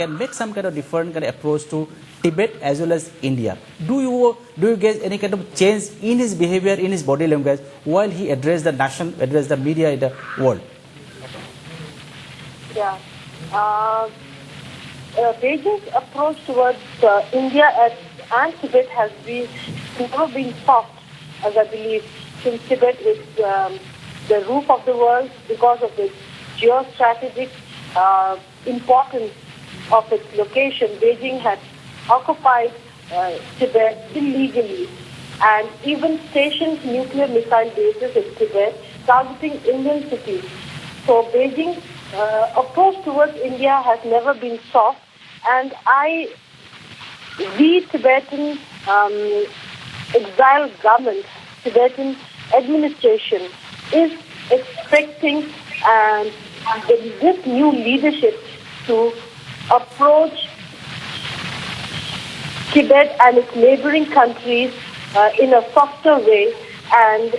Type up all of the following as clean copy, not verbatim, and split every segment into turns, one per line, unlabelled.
can make some kind of different kind of approach to Tibet as well as India. Do you guess any kind of change in his behavior, in his body language, while he addressed the nation, addressed the media in the world?
Yeah. Beijing's approach towards India and Tibet has never been soft, as I believe, since Tibet is the roof of the world because of its geostrategic importance of its location. Beijing had occupied Tibet illegally and even stationed nuclear missile bases in Tibet targeting Indian cities. So Beijing's approach towards India has never been soft, and the Tibetan exiled government, Tibetan administration is expecting this new leadership to approach Tibet and its neighboring countries in a softer way and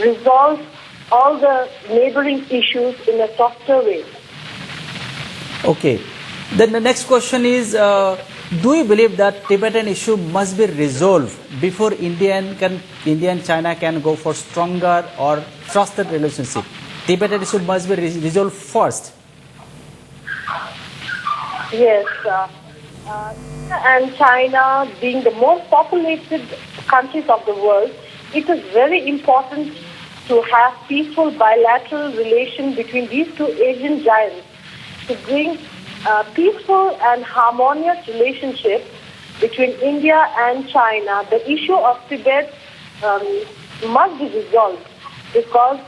resolve all the neighboring issues in a softer way.
Okay. Then the next question is, do you believe that Tibetan issue must be resolved before India and China can go for stronger or trusted relationship? Tibetan issue must be resolved first.
Yes. And China being the most populated countries of the world, it is very important to have peaceful bilateral relations between these two Asian giants to bring peaceful and harmonious relationship between India and China. The issue of Tibet must be resolved because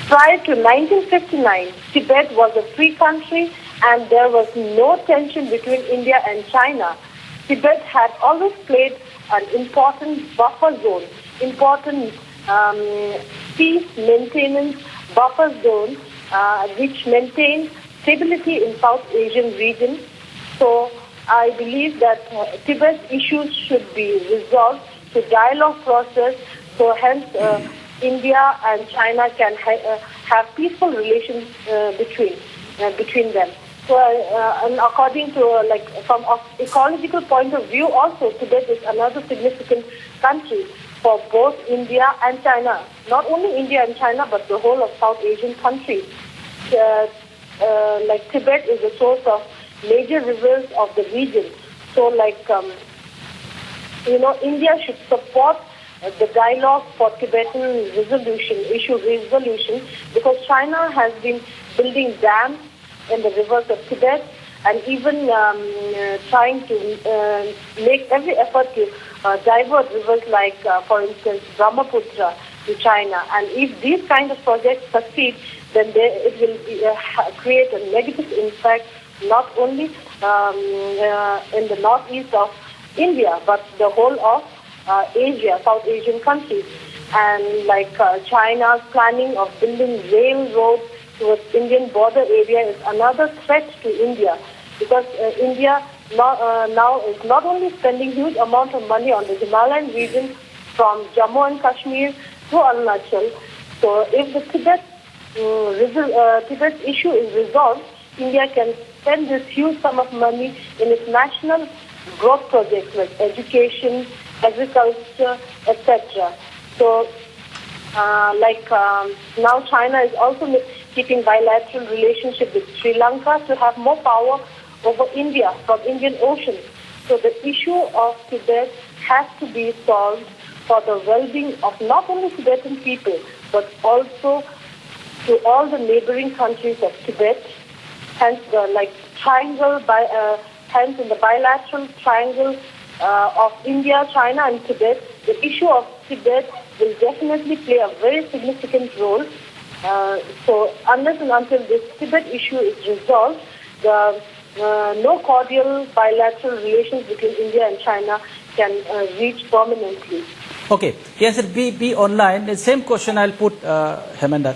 prior to 1959, Tibet was a free country and there was no tension between India and China. Tibet had always played an important buffer zone, important peace maintenance buffer zone, which maintained stability in South Asian region. So I believe that Tibet's issues should be resolved through dialogue process. So hence India and China can have peaceful relations between them. So and according to from an ecological point of view, also Tibet is another significant country for both India and China. Not only India and China, but the whole of South Asian countries. Tibet is the source of major rivers of the region. So India should support the dialogue for Tibetan issue resolution, because China has been building dams in the rivers of Tibet and even trying to make every effort to divert rivers like, for instance, Brahmaputra to China. And if these kind of projects succeed, then it will create a negative impact not only in the northeast of India, but the whole of Asia, South Asian countries. And China's planning of building railroads towards Indian border area is another threat to India, because India now is not only spending huge amount of money on the Himalayan region from Jammu and Kashmir to Arunachal. So if the Tibet issue is resolved, India can spend this huge sum of money in its national growth projects like education, agriculture, etc. So now China is also keeping bilateral relationship with Sri Lanka to have more power over India from Indian Ocean. So the issue of Tibet has to be solved for the well-being of not only Tibetan people, but also to all the neighboring countries of Tibet. Hence the hence in the bilateral triangle of India, China and Tibet, the issue of Tibet will definitely play a very significant role. So unless and until this Tibet issue is resolved, no cordial bilateral relations between India and China can reach prominently.
Okay. Yes, sir. Be online. The same question I'll put Hemendra.